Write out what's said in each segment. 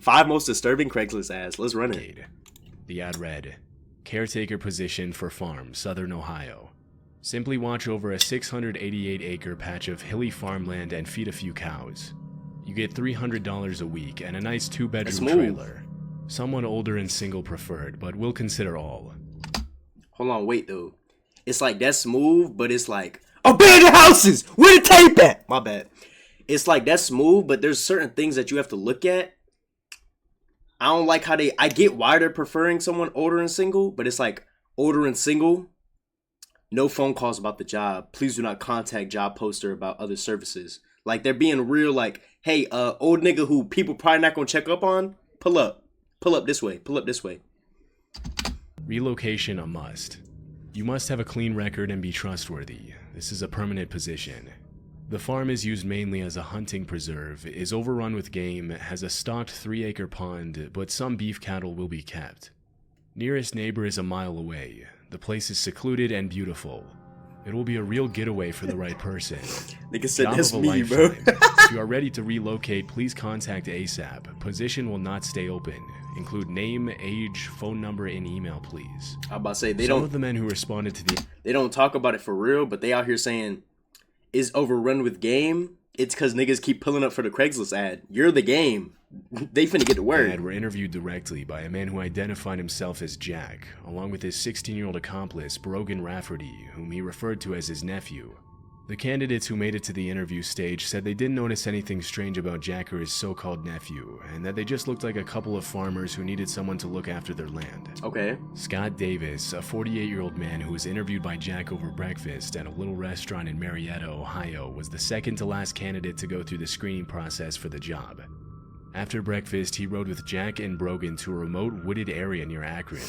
5 most disturbing Craigslist ads. Let's run it. The ad read, caretaker position for farm, Southern Ohio. Simply watch over a 688-acre patch of hilly farmland and feed a few cows. You get $300 a week and a nice 2-bedroom trailer. Someone older and single preferred, but we'll consider all. Hold on, wait though. It's like that's smooth, but it's like abandoned houses. Where the tape at? My bad. It's like that's smooth, but there's certain things that you have to look at. I don't like how I get why they're preferring someone older and single, but it's like older and single. No phone calls about the job. Please do not contact job poster about other services. Like they're being real like, hey, old nigga who people probably not gonna check up on, pull up. Pull up this way. Pull up this way. Relocation a must. You must have a clean record and be trustworthy. This is a permanent position. The farm is used mainly as a hunting preserve, is overrun with game, has a stocked 3-acre pond, but some beef cattle will be kept. Nearest neighbor is a mile away. The place is secluded and beautiful. It will be a real getaway for the right person. Nigga said that's me, bro. If you are ready to relocate, please contact ASAP. Position will not stay open. Include name, age, phone number, and email, please. I'm about to say Some of the men who responded to the they don't talk about it for real, but they out here saying is overrun with game. It's because niggas keep pulling up for the Craigslist ad. You're the game. They finna get the word. Were interviewed directly by a man who identified himself as Jack, along with his 16-year-old accomplice, Brogan Rafferty, whom he referred to as his nephew. The candidates who made it to the interview stage said they didn't notice anything strange about Jack or his so-called nephew, and that they just looked like a couple of farmers who needed someone to look after their land. Okay. Scott Davis, a 48-year-old man who was interviewed by Jack over breakfast at a little restaurant in Marietta, Ohio, was the second to last candidate to go through the screening process for the job. After breakfast, he rode with Jack and Brogan to a remote wooded area near Akron.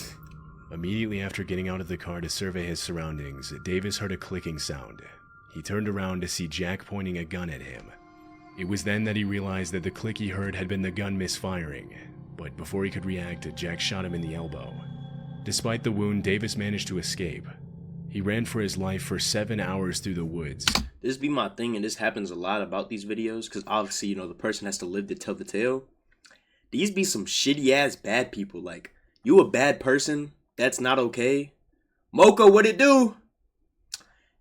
Immediately after getting out of the car to survey his surroundings, Davis heard a clicking sound. He turned around to see Jack pointing a gun at him. It was then that he realized that the click he heard had been the gun misfiring, but before he could react, Jack shot him in the elbow. Despite the wound, Davis managed to escape. He ran for his life for 7 hours through the woods. This be my thing, and this happens a lot about these videos, because obviously, you know, the person has to live to tell the tale. These be some shitty-ass bad people. Like, you a bad person, that's not okay. Mocha, what it do?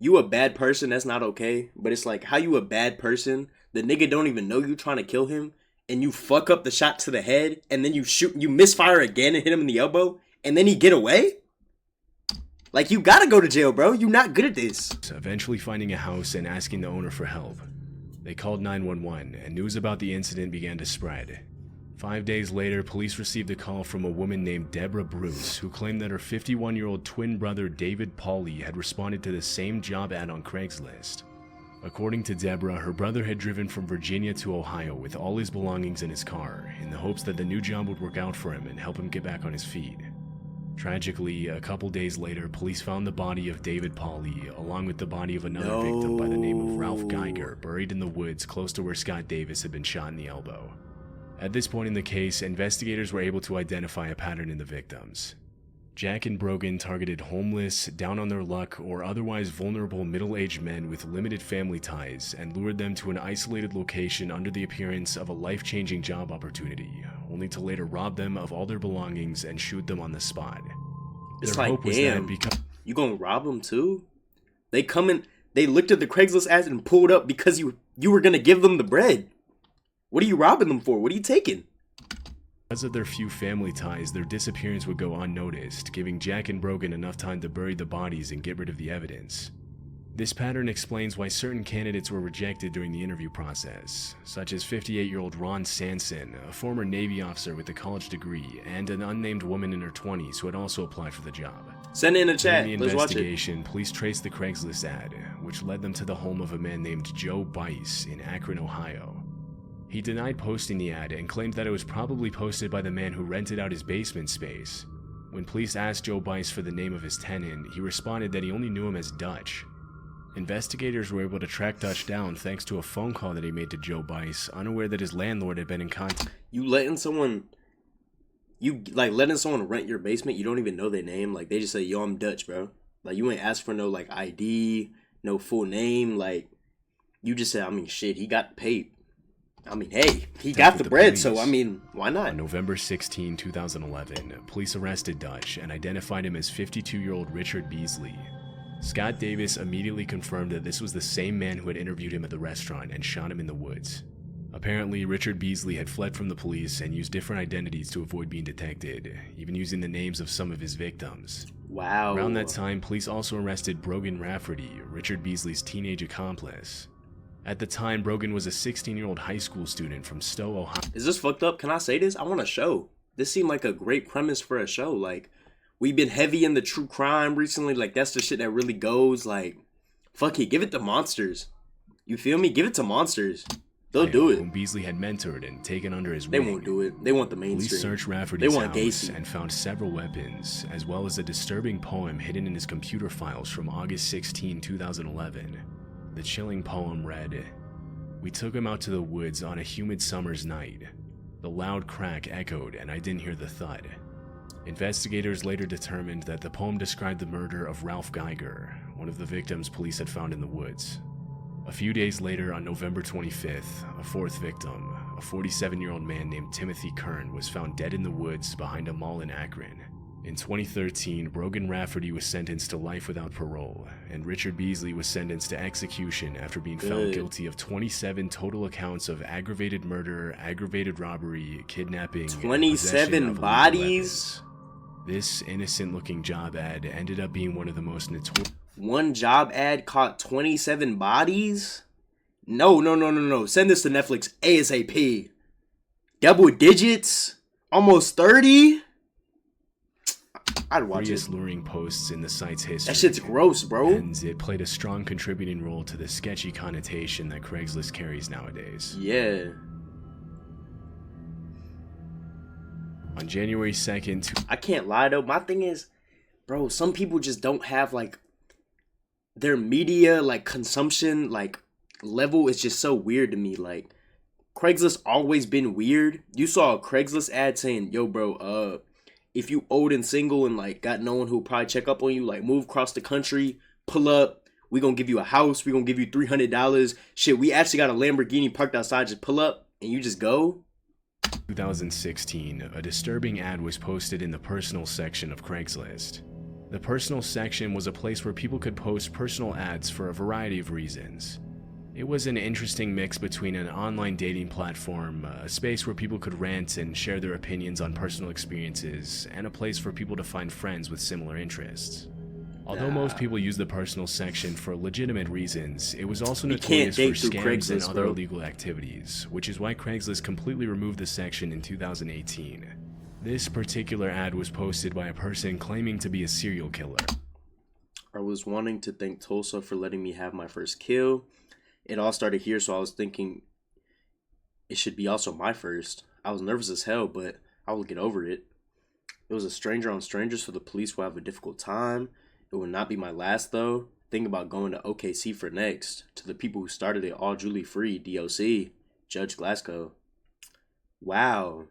You a bad person, that's not okay. But it's like, how you a bad person? The nigga don't even know you trying to kill him, and you fuck up the shot to the head, and then you misfire again and hit him in the elbow, and then he get away? Like, you gotta go to jail, bro. You not good at this. Eventually finding a house and asking the owner for help. They called 911, and news about the incident began to spread. 5 days later, police received a call from a woman named Deborah Bruce, who claimed that her 51-year-old twin brother David Pauly had responded to the same job ad on Craigslist. According to Deborah, her brother had driven from Virginia to Ohio with all his belongings in his car, in the hopes that the new job would work out for him and help him get back on his feet. Tragically, a couple days later, police found the body of David Pauly, along with the body of another victim by the name of Ralph Geiger, buried in the woods close to where Scott Davis had been shot in the elbow. At this point in the case, investigators were able to identify a pattern in the victims. Jack and Brogan targeted homeless, down on their luck, or otherwise vulnerable middle-aged men with limited family ties and lured them to an isolated location under the appearance of a life-changing job opportunity, only to later rob them of all their belongings and shoot them on the spot. It's their like, damn, you gonna rob them too? They looked at the Craigslist ads and pulled up because you were gonna give them the bread. What are you robbing them for? What are you taking? Because of their few family ties, their disappearance would go unnoticed, giving Jack and Brogan enough time to bury the bodies and get rid of the evidence. This pattern explains why certain candidates were rejected during the interview process, such as 58-year-old Ron Sanson, a former Navy officer with a college degree, and an unnamed woman in her 20s who had also applied for the job. Send it in the chat. During the Let's watch it. investigation, police traced the Craigslist ad, which led them to the home of a man named Joe Bice in Akron, Ohio. He denied posting the ad and claimed that it was probably posted by the man who rented out his basement space. When police asked Joe Bice for the name of his tenant, he responded that he only knew him as Dutch. Investigators were able to track Dutch down thanks to a phone call that he made to Joe Bice, unaware that his landlord had been in contact. Letting someone rent your basement, you don't even know their name. Like, they just say, yo, I'm Dutch, bro. Like, you ain't asked for no, like, ID, no full name. Like, you just said, I mean, shit, he got paid. I mean, hey, he got the bread, so I mean, why not? On November 16, 2011, police arrested Dutch and identified him as 52-year-old Richard Beasley. Scott Davis immediately confirmed that this was the same man who had interviewed him at the restaurant and shot him in the woods. Apparently, Richard Beasley had fled from the police and used different identities to avoid being detected, even using the names of some of his victims. Wow. Around that time, police also arrested Brogan Rafferty, Richard Beasley's teenage accomplice. At the time, Brogan was a 16-year-old high school student from Stowe, Ohio. Is this fucked up? Can I say this? I want a show. This seemed like a great premise for a show. Like, we've been heavy in the true crime recently. Like, that's the shit that really goes. Like, fuck it. Give it to monsters. You feel me? Give it to monsters. They'll do it. Whom Beasley had mentored and taken under his They wing. won't do it. They want the mainstream. Police searched Rafferty's house Gacy. and found several weapons, as well as a disturbing poem hidden in his computer files from August 16, 2011. The chilling poem read, "We took him out to the woods on a humid summer's night. The loud crack echoed and I didn't hear the thud." Investigators later determined that the poem described the murder of Ralph Geiger, one of the victims police had found in the woods. A few days later, on November 25th, a fourth victim, a 47-year-old man named Timothy Kern, was found dead in the woods behind a mall in Akron. In 2013, Brogan Rafferty was sentenced to life without parole, and Richard Beasley was sentenced to execution after being found guilty of 27 total accounts of aggravated murder, aggravated robbery, kidnapping, 27 bodies? This innocent-looking job ad ended up being one of the most notorious. One job ad caught 27 bodies? No. Send this to Netflix ASAP. Double digits? Almost 30? I'd watch it. Luring posts in the site's history. That shit's gross, bro. And it played a strong contributing role to the sketchy connotation that Craigslist carries nowadays. Yeah. On January 2nd... I can't lie, though. My thing is, bro, some people just don't have, like, their media, like, consumption, like, level is just so weird to me. Like, Craigslist always been weird. You saw a Craigslist ad saying, yo, bro, if you old and single and, like, got no one who'll probably check up on you, like, move across the country, pull up, we gonna give you a house, we gonna give you $300. Shit, we actually got a Lamborghini parked outside, just pull up, and you just go. 2016, a disturbing ad was posted in the personal section of Craigslist. The personal section was a place where people could post personal ads for a variety of reasons. It was an interesting mix between an online dating platform, a space where people could rant and share their opinions on personal experiences, and a place for people to find friends with similar interests. Although most people use the personal section for legitimate reasons, it was also notorious for scams and other illegal activities, which is why Craigslist completely removed the section in 2018. This particular ad was posted by a person claiming to be a serial killer. I was wanting to thank Tulsa for letting me have my first kill. It all started here, so I was thinking it should be also my first. I was nervous as hell, but I will get over it. It was a stranger on strangers, so the police will have a difficult time. It will not be my last, though. Think about going to OKC for next. To the people who started it, all Julie Free, DOC, Judge Glasgow. Wow.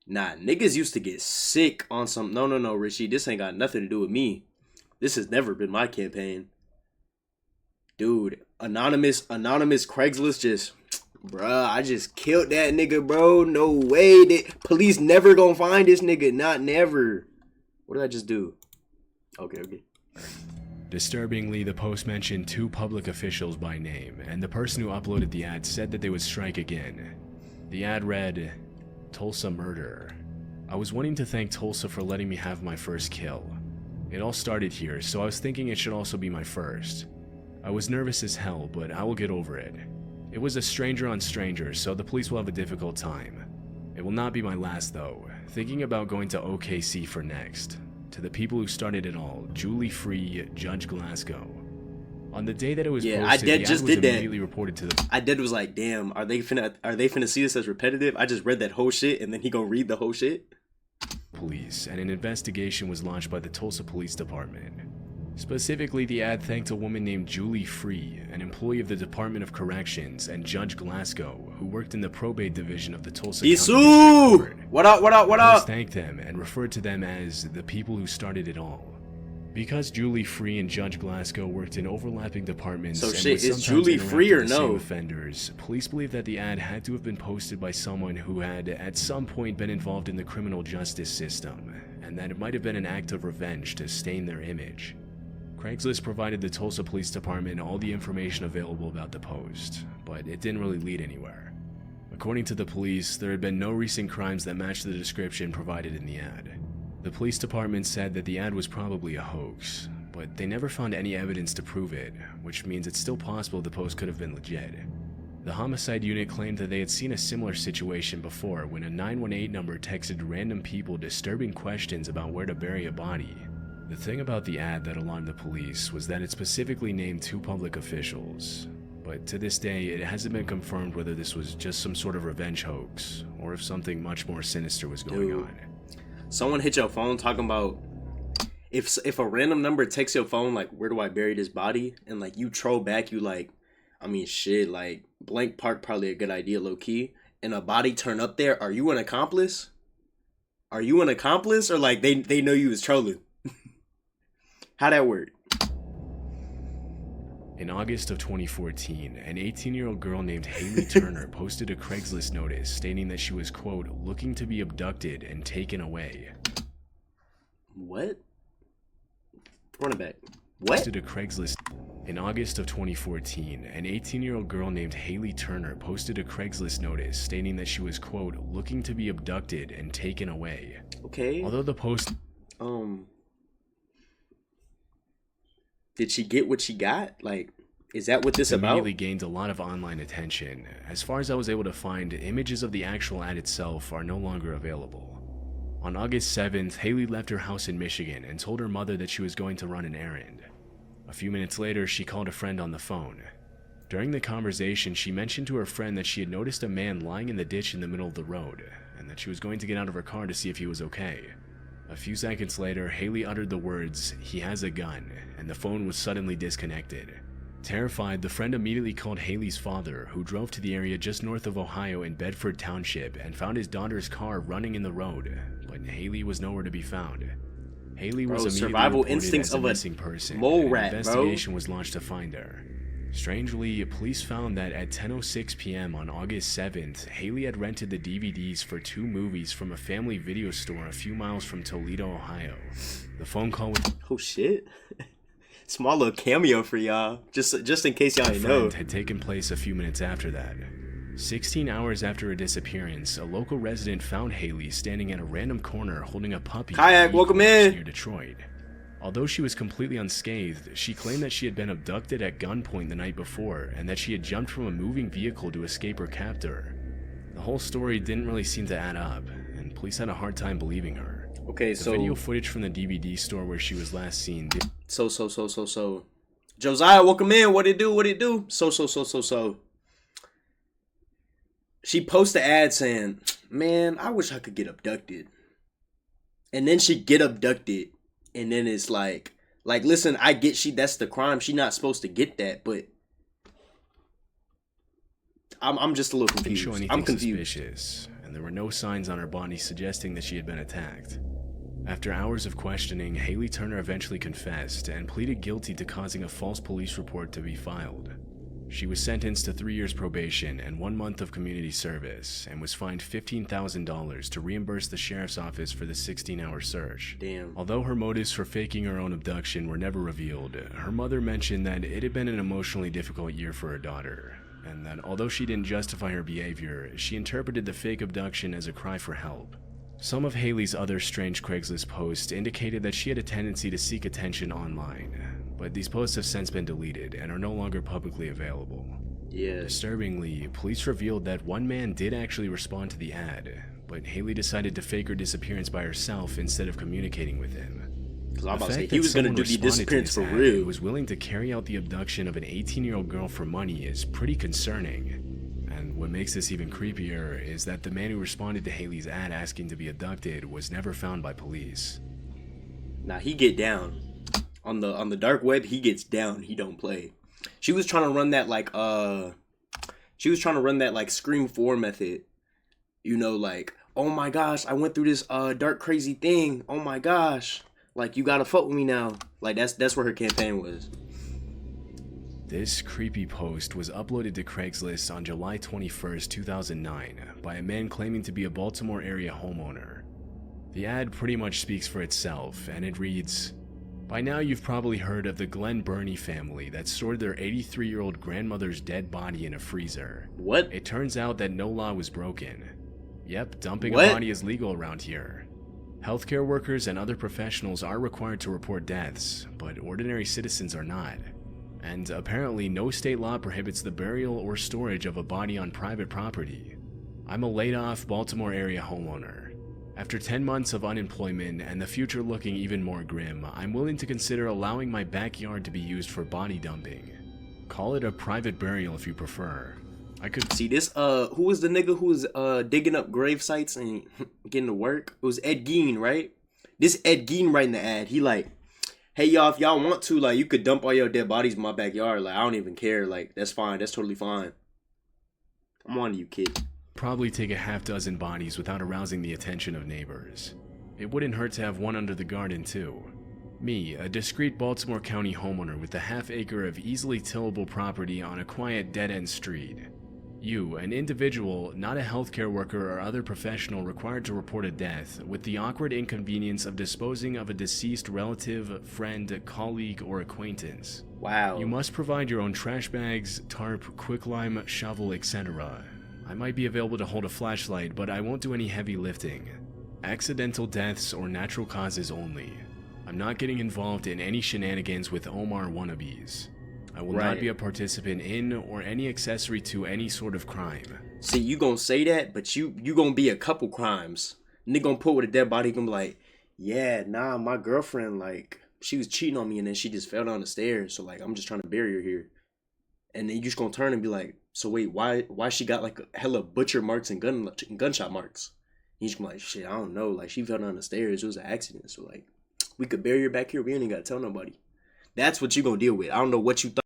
Nah, niggas used to get sick on some... No, Richie. This ain't got nothing to do with me. This has never been my campaign. Dude, anonymous Craigslist just... Bruh, I just killed that nigga, bro. No way. That police never gonna find this nigga. Not never. What did I just do? Okay. Disturbingly, the post mentioned 2 public officials by name, and the person who uploaded the ad said that they would strike again. The ad read, "Tulsa murder. I was wanting to thank Tulsa for letting me have my first kill. It all started here, so I was thinking it should also be my first. I was nervous as hell, but I will get over it. It was a stranger on strangers, so the police will have a difficult time. It will not be my last, though. Thinking about going to OKC for next. To the people who started it all, Julie Free, Judge Glasgow." On the day that it was posted, the ad was immediately reported to the... I was like, damn, are they finna see this as repetitive? I just read that whole shit, and then he gonna read the whole shit? Police, and an investigation was launched by the Tulsa Police Department. Specifically, the ad thanked a woman named Julie Free, an employee of the Department of Corrections, and Judge Glasgow, who worked in the probate division of the Tulsa County District Court. What up? Thanked them and referred to them as the people who started it all. Because Julie Free and Judge Glasgow worked in overlapping departments So and shit, would is sometimes Julie interact free or with the same no? offenders, police believe that the ad had to have been posted by someone who had at some point been involved in the criminal justice system, and that it might have been an act of revenge to stain their image. Craiglist provided the Tulsa Police Department all the information available about the post, but it didn't really lead anywhere. According to the police, there had been no recent crimes that matched the description provided in the ad. The police department said that the ad was probably a hoax, but they never found any evidence to prove it, which means it's still possible the post could have been legit. The homicide unit claimed that they had seen a similar situation before when a 918 number texted random people disturbing questions about where to bury a body. The thing about the ad that alarmed the police was that it specifically named two public officials, but to this day it hasn't been confirmed whether this was just some sort of revenge hoax or if something much more sinister was going on. Someone hit your phone talking about if a random number texts your phone like, where do I bury this body, and like you troll back, you like, I mean shit, like blank park probably a good idea low key, and a body turn up there, are you an accomplice? Or like they know you was trolling? How that work? In August of 2014, an 18-year-old girl named Haley Turner posted a Craigslist notice stating that she was, quote, looking to be abducted and taken away. What? Run it back. What? Posted a Craigslist. In August of 2014, an 18-year-old girl named Haley Turner posted a Craigslist notice stating that she was, quote, looking to be abducted and taken away. Okay. Although the post... Did she get what she got? Like, is that what this about? Immediately gained a lot of online attention. As far as I was able to find, images of the actual ad itself are no longer available. On August 7th, Haley left her house in Michigan and told her mother that she was going to run an errand. A few minutes later, she called a friend on the phone. During the conversation, she mentioned to her friend that she had noticed a man lying in the ditch in the middle of the road, and that she was going to get out of her car to see if he was okay. A few seconds later, Haley uttered the words, "He has a gun," and the phone was suddenly disconnected. Terrified, the friend immediately called Haley's father, who drove to the area just north of Ohio in Bedford Township and found his daughter's car running in the road, but Haley was nowhere to be found. Haley was immediately survival reported instincts as a of a missing person, mole and rat, an investigation was launched to find her. Strangely, police found that at 10:06 p.m. on August 7th, Haley had rented the DVDs for 2 movies from a family video store a few miles from Toledo, Ohio. The phone call was... Oh shit. Small little cameo for y'all, just in case y'all ain't know. Had taken place a few minutes after that. 16 hours after her disappearance, a local resident found Haley standing at a random corner holding a puppy. Kayak, welcome in. Near Detroit. Although she was completely unscathed, she claimed that she had been abducted at gunpoint the night before and that she had jumped from a moving vehicle to escape her captor. The whole story didn't really seem to add up, and police had a hard time believing her. Okay, so the video footage from the DVD store where she was last seen. So. Josiah, welcome in. What it do? So. She posts the ad saying, "Man, I wish I could get abducted." And then she get abducted. And then it's like, listen, I get that's the crime. She not supposed to get that, but I'm just a little confused. Didn't show anything I'm confused. Suspicious, and there were no signs on her body suggesting that she had been attacked. After hours of questioning, Haley Turner eventually confessed and pleaded guilty to causing a false police report to be filed. She was sentenced to 3 years probation and 1 month of community service, and was fined $15,000 to reimburse the sheriff's office for the 16-hour search. Damn. Although her motives for faking her own abduction were never revealed, her mother mentioned that it had been an emotionally difficult year for her daughter, and that although she didn't justify her behavior, she interpreted the fake abduction as a cry for help. Some of Haley's other strange Craigslist posts indicated that she had a tendency to seek attention online, but these posts have since been deleted and are no longer publicly available. Yeah. Disturbingly, police revealed that one man did actually respond to the ad, but Haley decided to fake her disappearance by herself instead of communicating with him. Because I'm about to say, he was going to do the disappearance for real. He was willing to carry out the abduction of an 18-year-old girl for money is pretty concerning. And what makes this even creepier is that the man who responded to Haley's ad asking to be abducted was never found by police. Nah, he get down. On the dark web, he gets down. He don't play. She was trying to run that like Scream 4 method. You know, like, oh my gosh, I went through this dark crazy thing. Oh my gosh. Like, you gotta fuck with me now. Like, that's where her campaign was. This creepy post was uploaded to Craigslist on July 21st, 2009 by a man claiming to be a Baltimore area homeowner. The ad pretty much speaks for itself, and it reads, "By now you've probably heard of the Glen Burney family that stored their 83-year-old grandmother's dead body in a freezer. What? It turns out that no law was broken. Yep, dumping What? a body is legal around here. Healthcare workers and other professionals are required to report deaths, but ordinary citizens are not. And apparently no state law prohibits the burial or storage of a body on private property. I'm a laid-off Baltimore area homeowner. After 10 months of unemployment and the future looking even more grim, I'm willing to consider allowing my backyard to be used for body dumping. Call it a private burial if you prefer. I could See this, who was the nigga who was digging up grave sites and getting to work? It was Ed Gein, right? This Ed Gein writing the ad, he like, hey y'all, if y'all want to, like, you could dump all your dead bodies in my backyard. Like, I don't even care. Like, that's fine. That's totally fine. I'm on to you, kid. probably take a half dozen bodies without arousing the attention of neighbors. It wouldn't hurt to have one under the garden too. Me, a discreet Baltimore County homeowner with a half-acre of easily tillable property on a quiet dead-end street. You, an individual, not a healthcare worker or other professional required to report a death, with the awkward inconvenience of disposing of a deceased relative, friend, colleague, or acquaintance. Wow. You must provide your own trash bags, tarp, quicklime, shovel, etc. I might be available to hold a flashlight, but I won't do any heavy lifting. Accidental deaths or natural causes only. I'm not getting involved in any shenanigans with Omar wannabes. I will not be a participant in or any accessory to any sort of crime. See, you gonna say that, but you gonna be a couple crimes. Nigga gonna put with a dead body, gonna be like, yeah, nah, my girlfriend, like, she was cheating on me and then she just fell down the stairs, so like, I'm just trying to bury her here. And then you just gonna turn and be like, so wait, why she got like a hella butcher marks and gunshot marks? And you just gonna be like, shit, I don't know, like, she fell down the stairs, it was an accident, so like, we could bury her back here, we ain't even gotta tell nobody. That's what you gonna deal with. I don't know what you thought.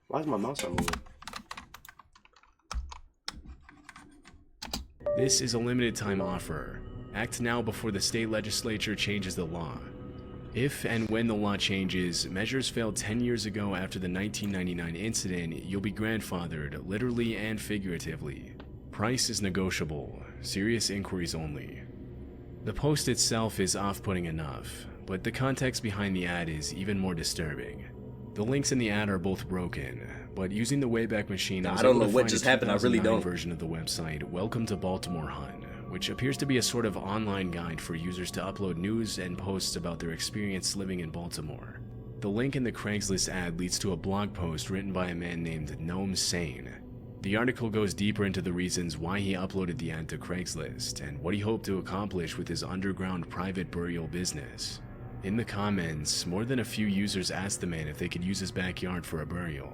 Why is my mouse not moving? This is a limited time offer. Act now before the state legislature changes the law. If and when the law changes, measures failed 10 years ago after the 1999 incident, you'll be grandfathered, literally and figuratively. Price is negotiable. Serious inquiries only. The post itself is off-putting enough, but the context behind the ad is even more disturbing. The links in the ad are both broken, but using the Wayback Machine, I don't know what just happened. I really don't. Version of the website, Welcome to Baltimore Hun, which appears to be a sort of online guide for users to upload news and posts about their experience living in Baltimore. The link in the Craigslist ad leads to a blog post written by a man named Gnome Sane. The article goes deeper into the reasons why he uploaded the ad to Craigslist and what he hoped to accomplish with his underground private burial business. In the comments, more than a few users asked the man if they could use his backyard for a burial.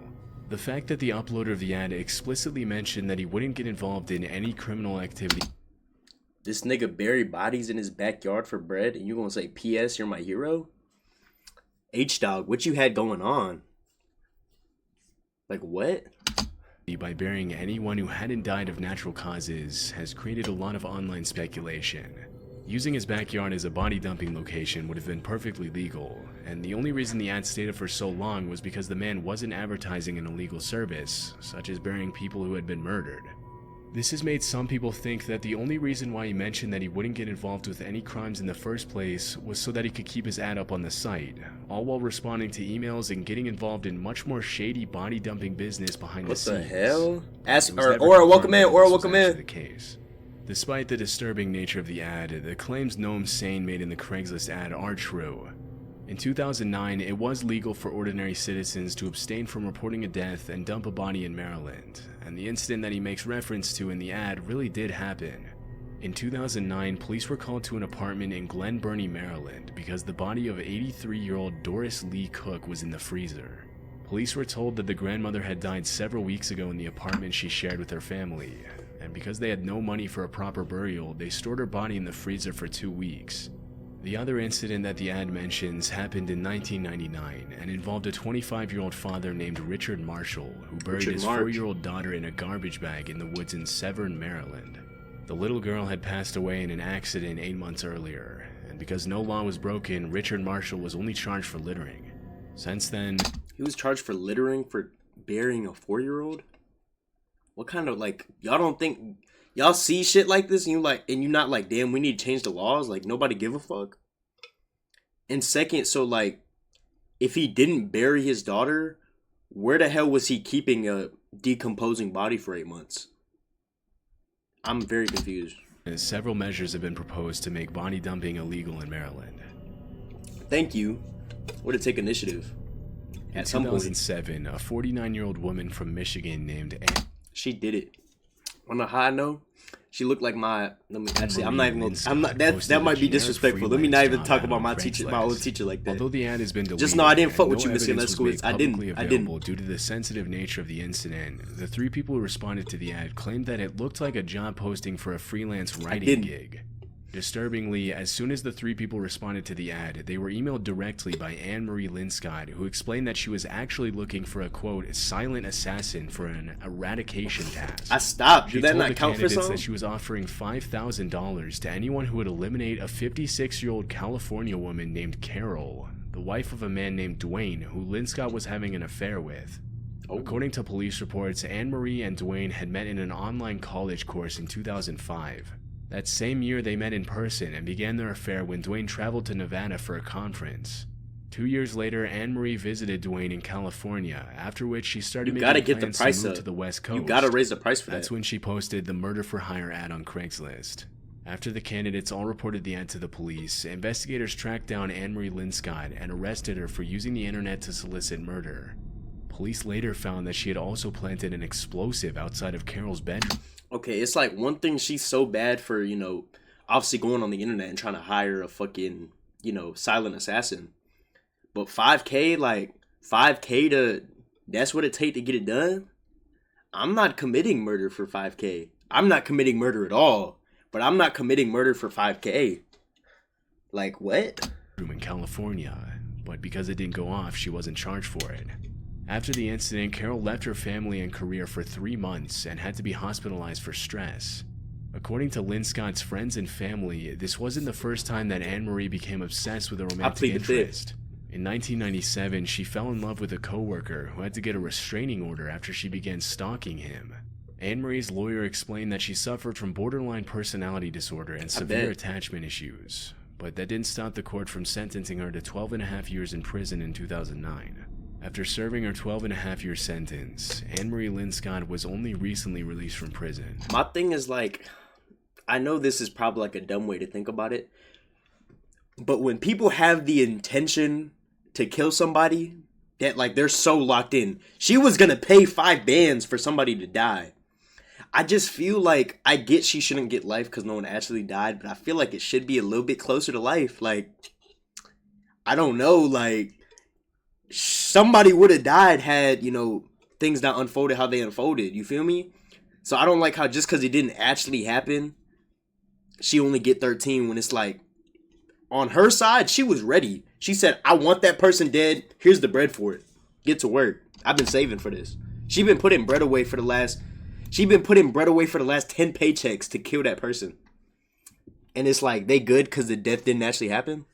The fact that the uploader of the ad explicitly mentioned that he wouldn't get involved in any criminal activity. This nigga buried bodies in his backyard for bread, and you gonna say, P.S., you're my hero? H-Dog, what you had going on? Like, what? By burying anyone who hadn't died of natural causes has created a lot of online speculation. Using his backyard as a body dumping location would have been perfectly legal, and the only reason the ad stayed up for so long was because the man wasn't advertising an illegal service, such as burying people who had been murdered. This has made some people think that the only reason why he mentioned that he wouldn't get involved with any crimes in the first place was so that he could keep his ad up on the site, all while responding to emails and getting involved in much more shady body dumping business behind the scenes. What the hell? Or welcome in. The case. Despite the disturbing nature of the ad, the claims Gnome Sane made in the Craigslist ad are true. In 2009, it was legal for ordinary citizens to abstain from reporting a death and dump a body in Maryland, and the incident that he makes reference to in the ad really did happen. In 2009, police were called to an apartment in Glen Burney, Maryland, because the body of 83-year-old Doris Lee Cook was in the freezer. Police were told that the grandmother had died several weeks ago in the apartment she shared with her family, and because they had no money for a proper burial, they stored her body in the freezer for 2 weeks. The other incident that the ad mentions happened in 1999 and involved a 25-year-old father named Richard Marshall who buried his 4-year-old daughter in a garbage bag in the woods in Severn, Maryland. The little girl had passed away in an accident 8 months earlier, and because no law was broken, Richard Marshall was only charged for littering. Since then, he was charged for littering for burying a 4-year-old? What kind of, like, y'all don't think... Y'all see shit like this and you're not like, damn, we need to change the laws? Like, nobody give a fuck? And second, so, like, if he didn't bury his daughter, where the hell was he keeping a decomposing body for 8 months? I'm very confused. Several measures have been proposed to make body dumping illegal in Maryland. Thank you. Way to take initiative. In 2007, a 49-year-old woman from Michigan named Anne... She did it. On a high note, she looked like my... I'm not even gonna... That might be disrespectful. Let me not even talk about my old teacher like that. Although the ad has been deleted, just know I didn't fuck with you, Miss School. I didn't. Due to the sensitive nature of the incident, the 3 people who responded to the ad claimed that it looked like a job posting for a freelance writing gig. Disturbingly, as soon as the 3 people responded to the ad, they were emailed directly by Anne Marie Linscott, who explained that she was actually looking for a, quote, silent assassin for an eradication task. I stopped. Did that not count for something? That she was offering $5,000 to anyone who would eliminate a 56-year-old California woman named Carol, the wife of a man named Dwayne, who Linscott was having an affair with. Oh. According to police reports, Anne Marie and Dwayne had met in an online college course in 2005. That same year, they met in person and began their affair when Dwayne traveled to Nevada for a conference. 2 years later, Anne Marie visited Dwayne in California, after which she started making plans to move to the West Coast. You gotta raise the price for that. That's when she posted the murder for hire ad on Craigslist. After the candidates all reported the ad to the police, investigators tracked down Anne Marie Linscott and arrested her for using the internet to solicit murder. Police later found that she had also planted an explosive outside of Carol's bedroom. Okay, it's like one thing she's so bad for, obviously going on the internet and trying to hire a fucking, silent assassin. But 5K, like, 5K that's what it take to get it done? I'm not committing murder for 5K. I'm not committing murder at all. But I'm not committing murder for 5K. Like, what? In California, but because it didn't go off, she wasn't charged for it. After the incident, Carol left her family and career for 3 months and had to be hospitalized for stress. According to Linscott's friends and family, this wasn't the first time that Anne Marie became obsessed with a romantic interest. In 1997, she fell in love with a coworker who had to get a restraining order after she began stalking him. Anne Marie's lawyer explained that she suffered from borderline personality disorder and severe attachment issues, but that didn't stop the court from sentencing her to 12.5 years in prison in 2009. After serving her 12.5-year sentence, Anne Marie Linscott was only recently released from prison. My thing is, like, I know this is probably like a dumb way to think about it, but when people have the intention to kill somebody, that like they're so locked in. She was gonna pay 5 bands for somebody to die. I just feel like, I get she shouldn't get life because no one actually died, but I feel like it should be a little bit closer to life. Like, I don't know, like, somebody would have died had, things not unfolded how they unfolded. You feel me? So I don't like how just because it didn't actually happen, she only get 13 when it's like, on her side, she was ready. She said, I want that person dead. Here's the bread for it. Get to work. I've been saving for this. She's been putting bread away for the last 10 paychecks to kill that person. And it's like, they good because the death didn't actually happen?